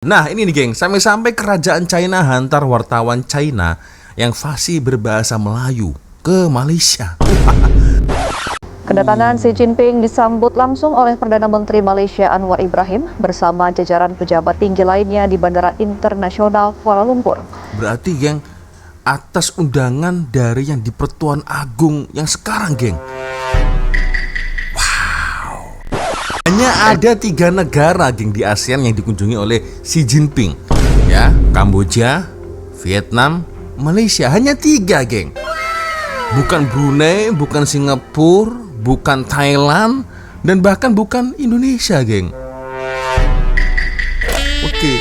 Nah ini nih geng, sampai-sampai kerajaan China hantar wartawan China yang fasih berbahasa Melayu ke Malaysia. Kedatangan Xi Jinping disambut langsung oleh Perdana Menteri Malaysia Anwar Ibrahim bersama jajaran pejabat tinggi lainnya di Bandara Internasional Kuala Lumpur. Berarti geng, atas undangan dari yang di Pertuan Agung yang sekarang geng. Hanya ada 3 negara geng di ASEAN yang dikunjungi oleh Xi Jinping, ya, Kamboja, Vietnam, Malaysia. Hanya 3 geng. Bukan Brunei, bukan Singapura, bukan Thailand, dan bahkan bukan Indonesia geng. Oke.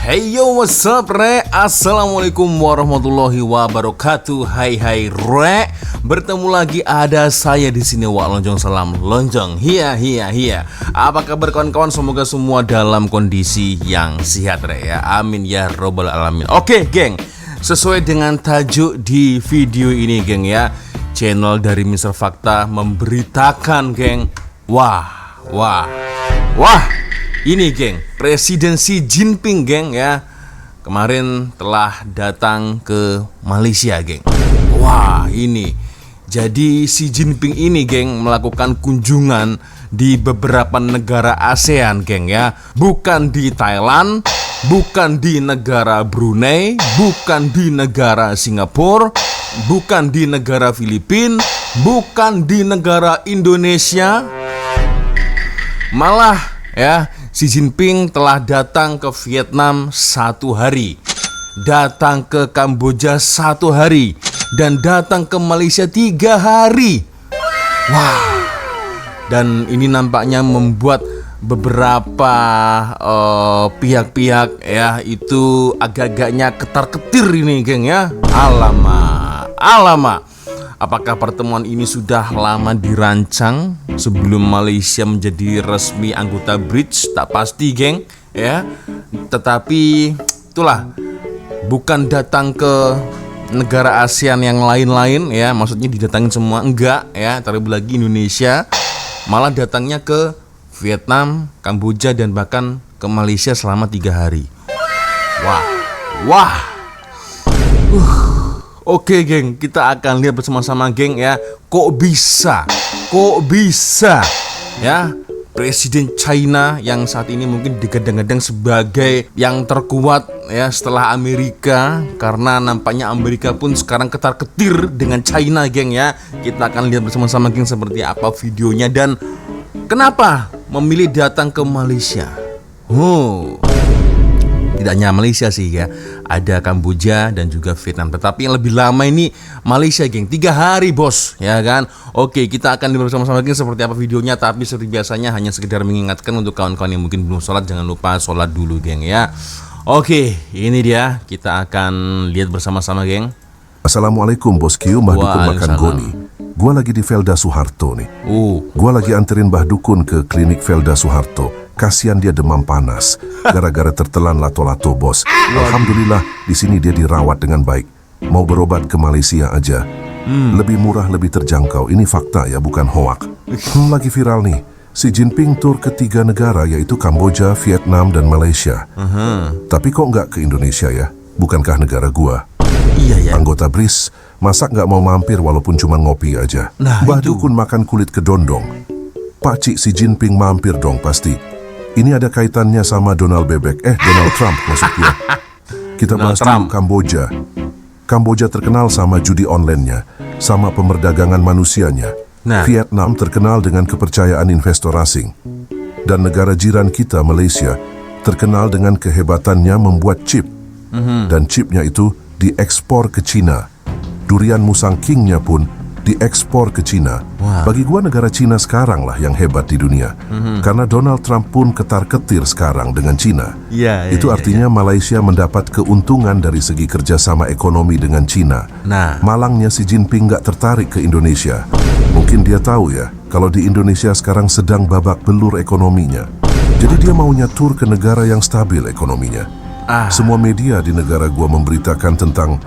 Hey yo, what's up re? Assalamualaikum warahmatullahi wabarakatuh. Hai re. Bertemu lagi ada saya di sini Wak Lonjong Salam Lonjong. Hiya. Apa kabar kawan-kawan? Semoga semua dalam kondisi yang sehat re ya. Amin ya robbal alamin. Oke, geng. Sesuai dengan tajuk di video ini, geng ya. Channel dari Mr. Fakta memberitakan, geng. Wah. Ini geng, Presiden Xi Jinping geng ya, kemarin telah datang ke Malaysia geng. Wah ini, jadi Xi Jinping ini geng melakukan kunjungan di beberapa negara ASEAN geng ya. Bukan di Thailand, bukan di negara Brunei, bukan di negara Singapura, bukan di negara Filipina, bukan di negara Indonesia. Malah ya, Xi Jinping telah datang ke Vietnam 1 hari, datang ke Kamboja 1 hari, dan datang ke Malaysia 3 hari. Wah, dan ini nampaknya membuat beberapa pihak-pihak ya itu agak-agaknya ketar-ketir ini geng ya. Alamak. Apakah pertemuan ini sudah lama dirancang sebelum Malaysia menjadi resmi anggota BRICS? Tak pasti geng ya. Tetapi itulah, bukan datang ke negara ASEAN yang lain-lain ya, maksudnya didatangin semua, enggak ya, terlebih lagi Indonesia. Malah datangnya ke Vietnam, Kamboja, dan bahkan ke Malaysia selama 3 hari. Wah. Oke geng, kita akan lihat bersama-sama geng ya. Kok bisa ya Presiden China yang saat ini mungkin digadang-gadang sebagai yang terkuat ya setelah Amerika, karena nampaknya Amerika pun sekarang ketar-ketir dengan China geng ya. Kita akan lihat bersama-sama geng seperti apa videonya dan kenapa memilih datang ke Malaysia. Tidak hanya Malaysia sih ya, ada Kamboja dan juga Vietnam. Tetapi yang lebih lama ini Malaysia geng, 3 hari bos ya kan. Oke, kita akan lihat bersama-sama geng seperti apa videonya. Tapi seperti biasanya hanya sekedar mengingatkan untuk kawan-kawan yang mungkin belum sholat, jangan lupa sholat dulu geng ya. Oke, ini dia, kita akan lihat bersama-sama geng. Assalamualaikum bos Q, Mbah Dukun makan goni. Gua lagi di Felda Soeharto nih. Gua lagi anterin Mbah Dukun ke klinik Felda Soeharto. Kasihan dia demam panas gara-gara tertelan lato-lato bos. Alhamdulillah di sini dia dirawat dengan baik. Mau berobat ke Malaysia aja. Lebih murah, lebih terjangkau. Ini fakta ya, bukan hoak. Lagi viral nih. Xi Jinping tur ke 3 negara, yaitu Kamboja, Vietnam, dan Malaysia. Tapi kok nggak ke Indonesia ya? Bukankah negara gua? Iya ya. Anggota BRICS, masa nggak mau mampir walaupun cuma ngopi aja? Mbah Dukun makan kulit kedondong. Pakcik Xi Jinping mampir dong pasti. Ini ada kaitannya sama Donald Trump maksudnya. Kita bahas dulu Kamboja. Kamboja terkenal sama judi online-nya, sama pemerdagangan manusianya. Vietnam terkenal dengan kepercayaan investor asing. Dan negara jiran kita, Malaysia, terkenal dengan kehebatannya membuat chip. Dan chipnya itu diekspor ke China. Durian musang kingnya pun diekspor ke China. Bagi gua negara China sekarang lah yang hebat di dunia. Karena Donald Trump pun ketar-ketir sekarang dengan China. Itu artinya Malaysia mendapat keuntungan dari segi kerjasama ekonomi dengan China. Malangnya Xi Jinping nggak tertarik ke Indonesia. Mungkin dia tahu ya, kalau di Indonesia sekarang sedang babak belur ekonominya. Jadi dia maunya tur ke negara yang stabil ekonominya. Semua media di negara gua memberitakan tentang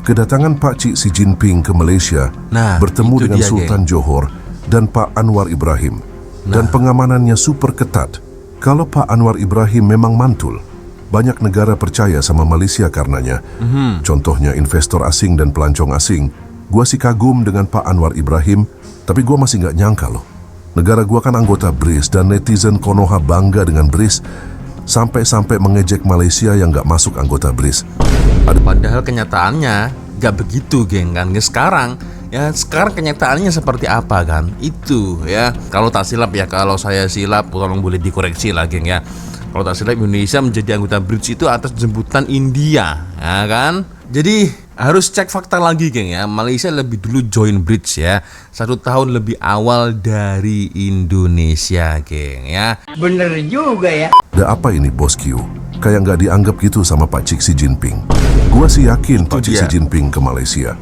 kedatangan Pak Cik Xi Jinping ke Malaysia, Nah, bertemu itu dengan dia, Sultan Johor dan Pak Anwar Ibrahim, dan pengamanannya super ketat. Kalau Pak Anwar Ibrahim memang mantul, banyak negara percaya sama Malaysia karenanya. Contohnya investor asing dan pelancong asing. Gua sih kagum dengan Pak Anwar Ibrahim, tapi gua masih nggak nyangka loh. Negara gua kan anggota BRICS dan netizen Konoha bangga dengan BRICS, sampai-sampai mengejek Malaysia yang nggak masuk anggota BRICS. Padahal kenyataannya gak begitu, geng, kan? Sekarang kenyataannya seperti apa, kan? Itu ya. Kalau tak silap ya, kalau saya silap tolong boleh dikoreksi lah, geng, ya. Kalau tak silap Indonesia menjadi anggota BRICS itu atas jemputan India, ya kan? Jadi harus cek fakta lagi, geng, ya. Malaysia lebih dulu join BRICS ya, 1 tahun lebih awal dari Indonesia, geng, ya. Bener juga ya. Ada apa ini Bos Q? Kayak nggak dianggap gitu sama Pak Cik Xi Jinping. Gua sih yakin Pak Cik dia. Xi Jinping ke Malaysia.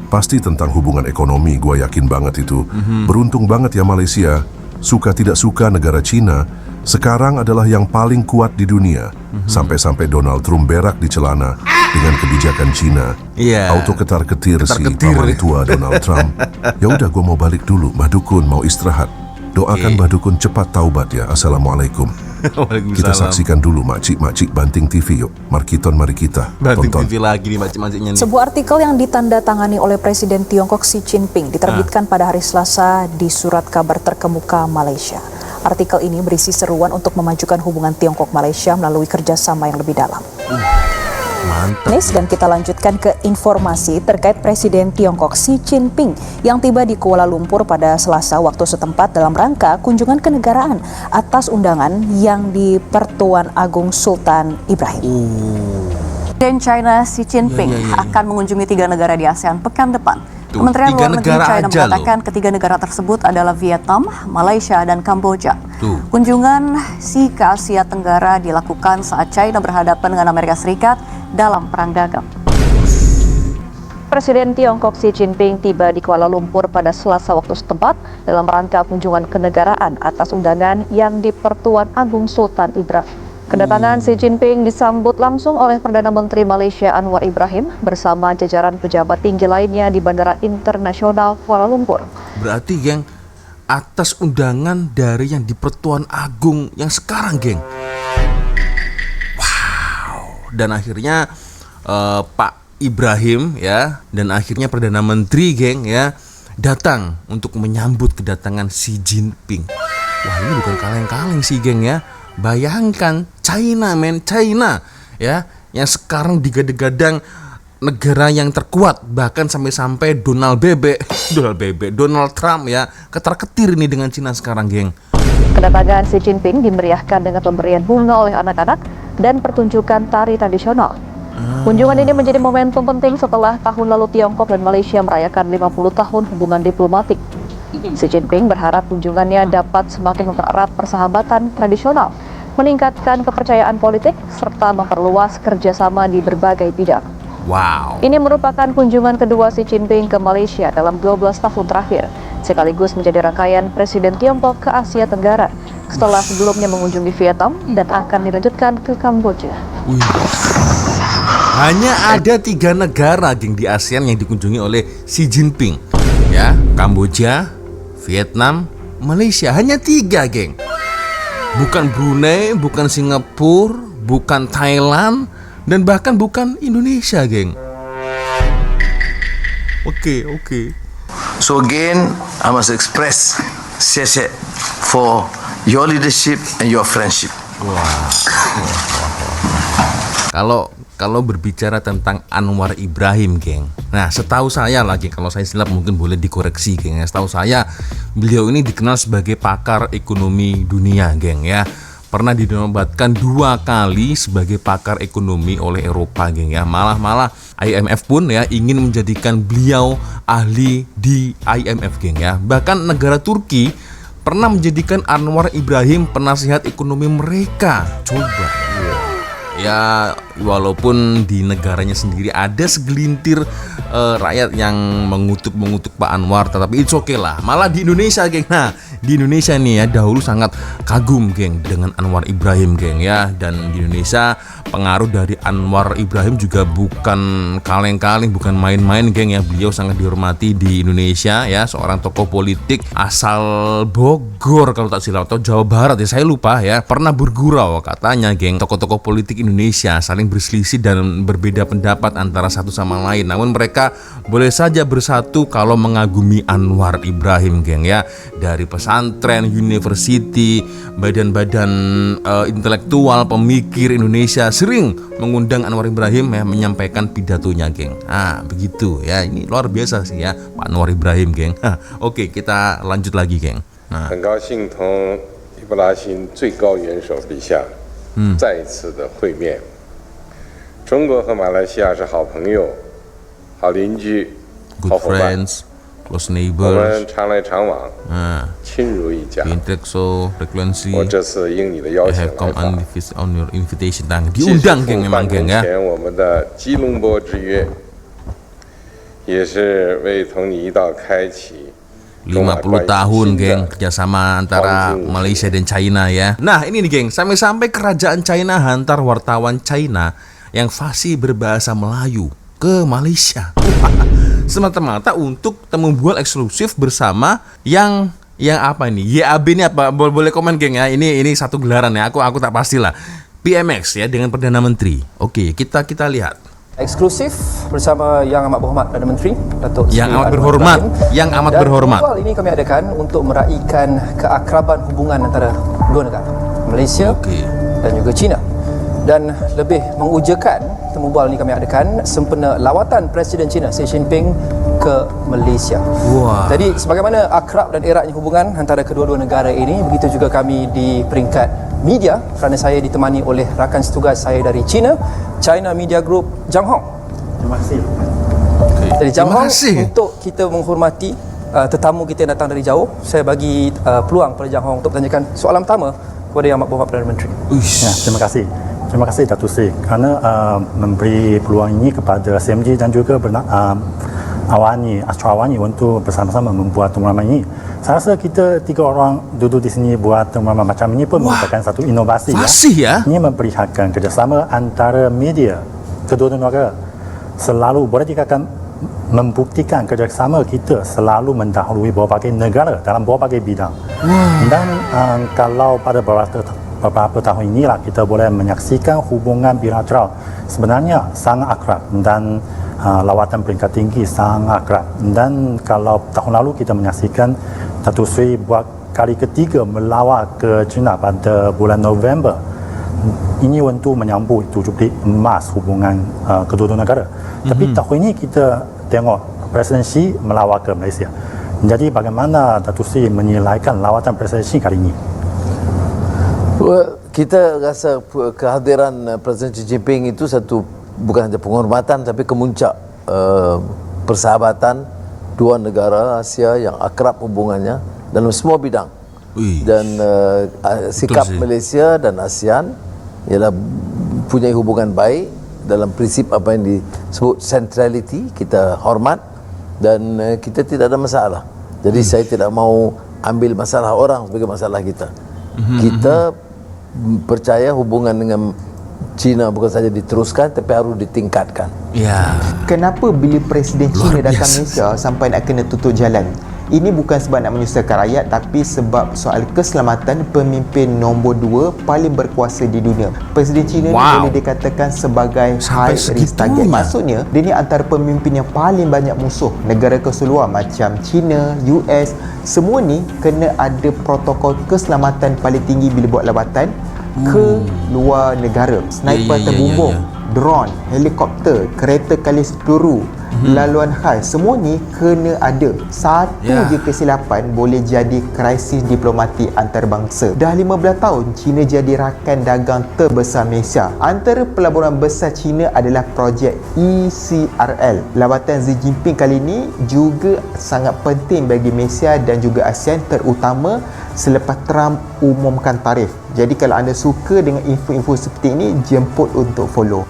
Pasti tentang hubungan ekonomi, gua yakin banget itu. Beruntung banget ya Malaysia. Suka tidak suka negara Cina sekarang adalah yang paling kuat di dunia. Sampai-sampai Donald Trump berak di celana dengan kebijakan Cina. Iya. Auto ketar-ketir si Ketar-ketir. paman tua Donald Trump. Ya udah, gua mau balik dulu. Mbah Dukun mau istirahat. Doakan Mbah Dukun cepat taubat ya. Assalamualaikum. Kita Waalaikumsalam. saksikan dulu makcik-makcik Banting TV yuk. Mari kita Banting tonton. TV lagi nih macam-macamnya nih. Sebuah artikel yang ditandatangani oleh Presiden Tiongkok Xi Jinping diterbitkan pada hari Selasa di Surat Kabar Terkemuka Malaysia. Artikel ini berisi seruan untuk memajukan hubungan Tiongkok-Malaysia melalui kerjasama yang lebih dalam. Mantap. Dan kita lanjutkan ke informasi terkait Presiden Tiongkok Xi Jinping yang tiba di Kuala Lumpur pada Selasa waktu setempat dalam rangka kunjungan kenegaraan atas undangan yang di Pertuan Agung Sultan Ibrahim. Presiden China Xi Jinping akan mengunjungi 3 negara di ASEAN pekan depan. Tuh, Kementerian 3 Luar Negeri negara China aja mengatakan ketiga negara tersebut adalah Vietnam, Malaysia, dan Kamboja. Tuh. Kunjungan Xi ke Asia Tenggara dilakukan saat China berhadapan dengan Amerika Serikat dalam perang dagang. Presiden Tiongkok Xi Jinping tiba di Kuala Lumpur pada Selasa waktu setempat dalam rangka kunjungan kenegaraan atas undangan yang di Pertuan Agung Sultan Ibrahim. Kedatangan Xi Jinping disambut langsung oleh Perdana Menteri Malaysia Anwar Ibrahim bersama jajaran pejabat tinggi lainnya di Bandara Internasional Kuala Lumpur. Berarti, geng, atas undangan dari yang di Pertuan Agung yang sekarang, geng. Wow. Dan akhirnya Pak Ibrahim ya, dan akhirnya Perdana Menteri, geng, ya, datang untuk menyambut kedatangan Xi Jinping. Wah, ini bukan kaleng-kaleng sih, geng, ya. Bayangkan China ya, yang sekarang digadang-gadang negara yang terkuat, bahkan sampai-sampai Donald Trump ya, ketar-ketir ini dengan Cina sekarang, geng. Kedatangan Xi Jinping dimeriahkan dengan pemberian bunga oleh anak-anak dan pertunjukan tari tradisional. Kunjungan ini menjadi momentum penting setelah tahun lalu Tiongkok dan Malaysia merayakan 50 tahun hubungan diplomatik. Xi Jinping berharap kunjungannya dapat semakin mempererat persahabatan tradisional, meningkatkan kepercayaan politik, serta memperluas kerjasama di berbagai bidang. Wow. Ini merupakan kunjungan kedua Xi Jinping ke Malaysia dalam 12 tahun terakhir, sekaligus menjadi rangkaian Presiden Tiongkok ke Asia Tenggara, setelah sebelumnya mengunjungi Vietnam dan akan dilanjutkan ke Kamboja. Wih. Hanya ada 3 negara, geng, di ASEAN yang dikunjungi oleh Xi Jinping ya, Kamboja, Vietnam, Malaysia. Hanya 3, geng. Bukan Brunei, bukan Singapura, bukan Thailand, dan bahkan bukan Indonesia, geng. Oke. So again, I must express谢谢 for your leadership and your friendship. Kalau berbicara tentang Anwar Ibrahim, geng. Nah, setahu saya lagi, kalau saya silap mungkin boleh dikoreksi, geng. Setahu saya beliau ini dikenal sebagai pakar ekonomi dunia, geng, ya. Pernah dinobatkan 2 kali sebagai pakar ekonomi oleh Eropa, geng, ya. Malah IMF pun ya ingin menjadikan beliau ahli di IMF, geng, ya. Bahkan negara Turki pernah menjadikan Anwar Ibrahim penasihat ekonomi mereka. Coba. Ya, walaupun di negaranya sendiri ada segelintir rakyat yang mengutuk Pak Anwar, tetapi it's okay lah. Malah di Indonesia, geng. Nah, di Indonesia nih ya dahulu sangat kagum geng dengan Anwar Ibrahim geng ya, dan di Indonesia pengaruh dari Anwar Ibrahim juga bukan kaleng-kaleng, bukan main-main geng ya. Beliau sangat dihormati di Indonesia ya, seorang tokoh politik asal Bogor kalau tak silap, atau Jawa Barat ya, saya lupa ya. Pernah bergurau katanya geng, tokoh-tokoh politik Indonesia saling berselisih dan berbeda pendapat antara satu sama lain, namun mereka boleh saja bersatu kalau mengagumi Anwar Ibrahim geng ya. Dari pesantren, university, badan-badan intelektual, pemikir Indonesia sering mengundang Anwar Ibrahim ya menyampaikan pidatonya geng. Begitu ya, ini luar biasa sih ya Pak Anwar Ibrahim geng. Oke, kita lanjut lagi geng. 很高兴同伊布拉欣最高元首陛下再一次的会面。中国和马来西亚是好朋友、好邻居、好 Good 伙伴， friends, close 我 neighbors, 们常来常往，亲如一家。 interact so frequency. 我这次应你的邀 I 请 have 来 come 访， on your invitation. 继续 Diundang geng 复 memang 办 geng 目 ya. 前我们的吉隆坡之约，也是为同你一道开启。 50 tahun geng kerjasama antara Malaysia dan China ya. Nah ini nih geng, sampai-sampai kerajaan China hantar wartawan China yang fasih berbahasa Melayu ke Malaysia semata-mata untuk membuat eksklusif bersama yang apa ini? YAB ini apa? Boleh komen geng ya. Ini satu gelaran ya. Aku tak pastilah. PMX ya dengan Perdana Menteri. Oke, kita lihat. Eksklusif bersama Yang Amat Berhormat Perdana Menteri Datuk Seri Yang amat Anwar berhormat, Ibrahim. yang amat Dan berhormat. ritual ini kami adakan untuk meraihkan keakraban hubungan antara dua negara, Malaysia Okey. dan juga China. Dan lebih mengujakan temubual ini kami adakan sempena lawatan Presiden China Xi Jinping ke Malaysia. Wah. Jadi sebagaimana akrab dan eratnya hubungan antara kedua-dua negara ini, begitu juga kami di peringkat media kerana saya ditemani oleh rakan setugas saya dari China, China Media Group Zhang Hong. Terima kasih. Oke. Dari Zhang Terima Hong kasih. untuk kita menghormati tetamu kita yang datang dari jauh, saya bagi peluang kepada Zhang Hong untuk bertanyakan soalan pertama kepada Yang Amat Berhormat Perdana Menteri. Uish. Ya, terima kasih. Terima kasih Datuk Seri kerana memberi peluang ini kepada SMG dan juga Astro Awani untuk bersama-sama membuat temuan ini. Saya rasa kita 3 orang duduk di sini buat temuan macam ini pun merupakan satu inovasi Fasih ya. Ini memperlihatkan kerjasama antara media kedua-dua negara selalu boleh dikatakan membuktikan kerjasama kita selalu mendahului berbagai negara dalam berbagai bidang. Dan kalau pada beberapa tahun inilah kita boleh menyaksikan hubungan bilateral sebenarnya sangat akrab dan lawatan peringkat tinggi sangat akrab. Dan kalau tahun lalu kita menyaksikan Datuk Seri buat kali ketiga melawat ke China pada bulan November. Ini untuk menyambut 70 emas hubungan kedua-dua negara. Tapi tahun ini kita tengok Presiden Xi melawat ke Malaysia. Jadi bagaimana Datuk Seri menilaikan lawatan Presiden Xi kali ini? Kita rasa kehadiran Presiden Xi Jinping itu satu bukan saja penghormatan tapi kemuncak persahabatan dua negara Asia yang akrab hubungannya dalam semua bidang. Ui. Dan sikap sih. Malaysia dan ASEAN ialah punya hubungan baik dalam prinsip apa yang disebut centrality, kita hormat dan kita tidak ada masalah. Jadi saya tidak mau ambil masalah orang sebagai masalah kita. Kita percaya hubungan dengan China bukan saja diteruskan tapi harus ditingkatkan. Ya. Kenapa bila Presiden China Luar datang biasa. Malaysia sampai nak kena tutup jalan? Ini bukan sebab nak menyusahkan rakyat, tapi sebab soal keselamatan pemimpin nombor 2 paling berkuasa di dunia. Presiden China ni Wow. boleh dikatakan sebagai Sampai high risk target. segitunya. Maksudnya dia ni antara pemimpin yang paling banyak musuh. Negara keseluruhan macam China, US, semua ni kena ada protokol keselamatan paling tinggi bila buat lawatan ke luar negara. Sniper terbumbung, drone, helikopter, kereta kalis peluru, laluan khas, semua ni kena ada. Satu je kesilapan boleh jadi krisis diplomatik antarabangsa. Dah 15 tahun China jadi rakan dagang terbesar Malaysia. Antara pelaburan besar China adalah projek ECRL. Lawatan Xi Jinping kali ini juga sangat penting bagi Malaysia dan juga ASEAN, terutama selepas Trump umumkan tarif. Jadi kalau anda suka dengan info-info seperti ini, jemput untuk follow.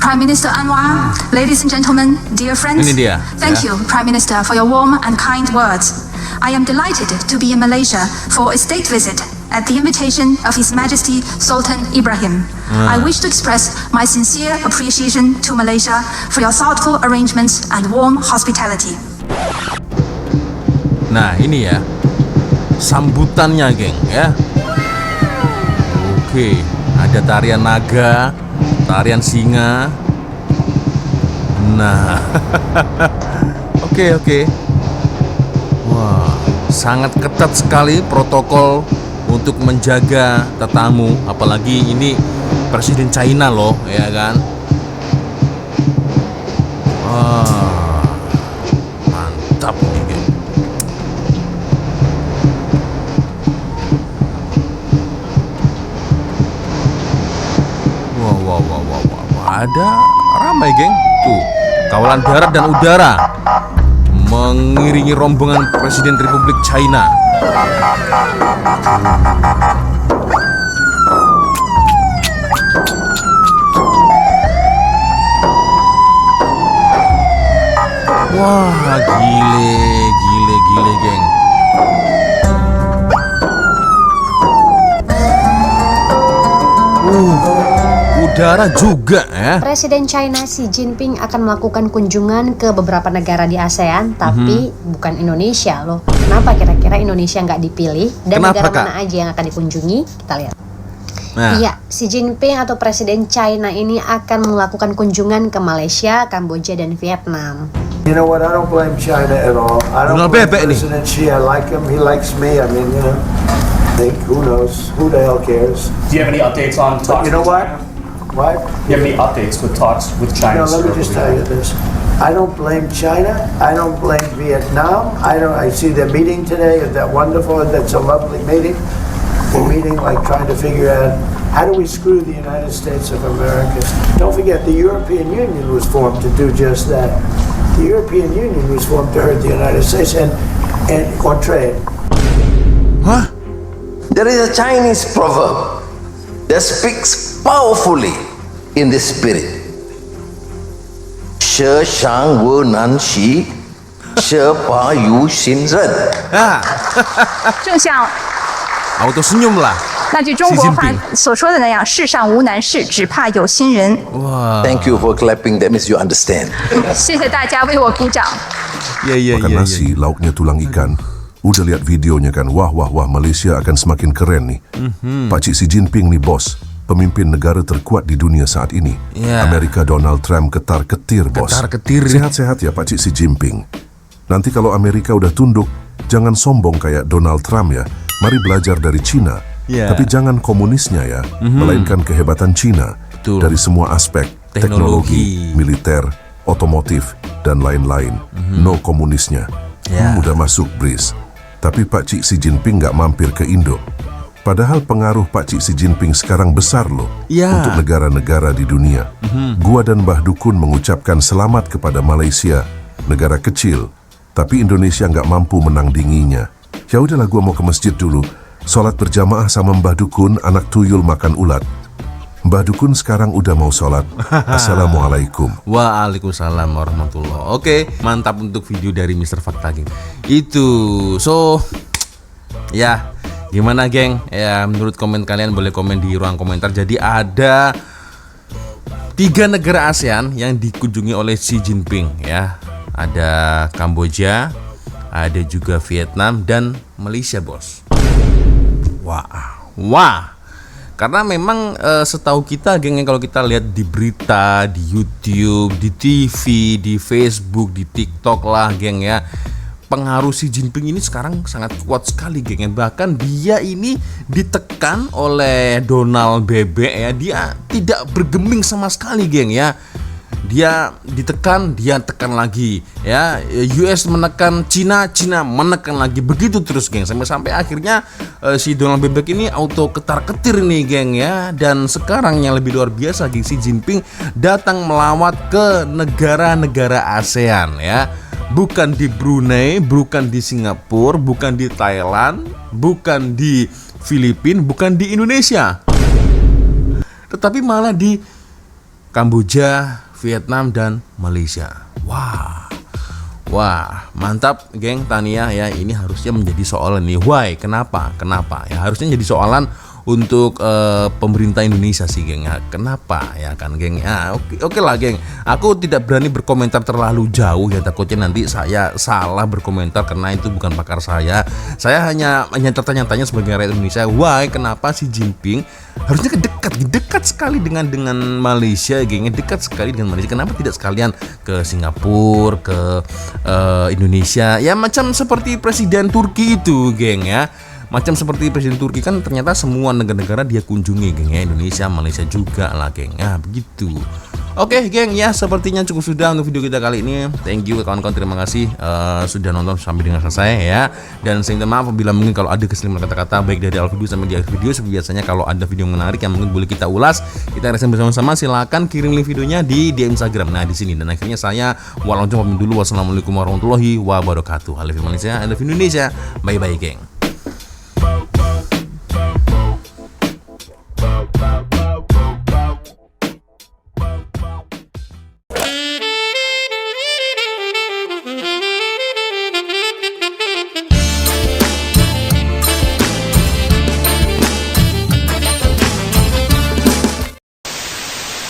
Prime Minister Anwar, ladies and gentlemen, dear friends, Ini dia, thank ya. you, Prime Minister, for your warm and kind words. I am delighted to be in Malaysia for a state visit at the invitation of His Majesty Sultan Ibrahim. I wish to express my sincere appreciation to Malaysia for your thoughtful arrangements and warm hospitality. Nah ini ya sambutannya geng ya. Oke, ada tarian naga, tarian singa. Nah oke. Wah, sangat ketat sekali protokol untuk menjaga tetamu, apalagi ini Presiden China loh, ya kan? Wah, mantap nih, geng. Wah, ada ramai, geng. Tuh, kawalan darat dan udara mengiringi rombongan Presiden Republik China. Wah, gile, geng. Udara juga ya. Presiden China Xi Jinping akan melakukan kunjungan ke beberapa negara di ASEAN, tapi bukan Indonesia loh. Kenapa kira-kira Indonesia nggak dipilih? Dan Kenapa, negara Kak? mana aja yang akan dikunjungi? Kita lihat. Nah, Iya, Xi Jinping atau Presiden China ini akan melakukan kunjungan ke Malaysia, Kamboja, dan Vietnam. You know what? I don't blame China at all. I don't Donald blame Bebek nih. President Xi. I like him. He likes me. I mean, you know, who knows? Who the hell cares? Do you have any updates on talks? But you know with what? China? What? Do you have any updates with talks with China? No, let me just tell you this. I don't blame China. I don't blame Vietnam. I see their meeting today. Is that wonderful? That's a lovely meeting. They're meeting like trying to figure out how do we screw the United States of America. Don't forget the European Union was formed to do just that. The European Union was formed to hurt the United States and or trade. hah? There is a Chinese proverb that speaks powerfully in this spirit. She Shang Wu Nan Xi, She Pa Yu Xin Ren. Ah, 正像 auto senyum lah. 那句中国话所说的那样，世上无难事，只怕有心人。 Wah. Thank you for clapping. That means you understand. 谢谢大家为我鼓掌。 Iya. Makan nasi, lauknya tulang ikan. Udah lihat videonya kan? Wah, Malaysia akan semakin keren nih. Pak Cik Xi Jinping nih bos, pemimpin negara terkuat di dunia saat ini. Ya. Amerika Donald Trump ketar-ketir bos. Ketar-ketir. Sehat-sehat ya Pak Cik Xi Jinping. Nanti kalau Amerika udah tunduk, jangan sombong kayak Donald Trump ya. Mari belajar dari Cina. Ya. Tapi jangan komunisnya ya, melainkan kehebatan Cina. Betul. Dari semua aspek, teknologi, militer, otomotif, dan lain-lain. No komunisnya. Ya. Udah masuk Bris. Tapi Pak Cik Xi Jinping nggak mampir ke Indo. Padahal pengaruh Pak Cik Xi Jinping sekarang besar loh Ya. untuk negara-negara di dunia. Gua dan Mbah Dukun mengucapkan selamat kepada Malaysia, negara kecil, tapi Indonesia nggak mampu menandinginya. Ya udahlah, gua mau ke masjid dulu. Sholat berjamaah sama Mbah Dukun, anak tuyul makan ulat. Mbah Dukun sekarang udah mau sholat. Assalamualaikum. Waalaikumsalam warahmatullahi. Oke, mantap untuk video dari Mr. Fakta, geng. Itu, ya, gimana, geng? Ya, menurut komen kalian boleh komen di ruang komentar. Jadi ada 3 negara ASEAN yang dikunjungi oleh Xi Jinping, ya. Ada Kamboja, ada juga Vietnam dan Malaysia, bos. Wah. Karena memang setahu kita, geng, kalau kita lihat di berita, di YouTube, di TV, di Facebook, di TikTok lah, geng, ya, pengaruh Xi Jinping ini sekarang sangat kuat sekali, geng. Bahkan dia ini ditekan oleh Donald Bebek, ya. Dia tidak bergeming sama sekali, geng, ya. Dia ditekan, dia tekan lagi, ya. US menekan Cina, Cina menekan lagi, begitu terus, geng, sampai akhirnya si Donald Bebek ini auto ketar-ketir nih, geng, ya. Dan sekarang yang lebih luar biasa, geng, Xi Jinping datang melawat ke negara-negara ASEAN, ya. Bukan di Brunei, bukan di Singapura, bukan di Thailand, bukan di Filipina, bukan di Indonesia, tetapi malah di Kamboja, Vietnam, dan Malaysia. Wah, mantap geng Tania ya. Ini harusnya menjadi soalan nih. Why? Kenapa? Ya harusnya jadi soalan untuk pemerintah Indonesia sih geng ya. Kenapa ya kan geng ya. Oke lah geng, aku tidak berani berkomentar terlalu jauh ya, takutnya nanti saya salah berkomentar karena itu bukan pakar saya hanya tertanya-tanya sebagai rakyat Indonesia. Why? Kenapa Xi Jinping harusnya dekat sekali dengan Malaysia geng, dekat sekali dengan Malaysia, kenapa tidak sekalian ke Singapura, ke Indonesia ya, macam seperti Presiden Turki itu geng ya. Macam seperti Presiden Turki kan ternyata semua negara-negara dia kunjungi geng ya, Indonesia, Malaysia juga lah geng. Nah begitu. Oke geng ya, sepertinya cukup sudah untuk video kita kali ini. Thank you kawan-kawan, terima kasih sudah nonton sampai dengan selesai ya. Dan saya minta maaf apabila mungkin kalau ada kesalahan kata-kata baik dari awal video sampai di akhir video. Seperti biasanya kalau ada video menarik yang mungkin boleh kita ulas, kita reaksi bersama-sama, silakan kirim link videonya di DM Instagram. Nah di sini, dan akhirnya saya wassalamualaikum warahmatullahi wabarakatuh. I love you Malaysia, I love Indonesia. Bye bye geng.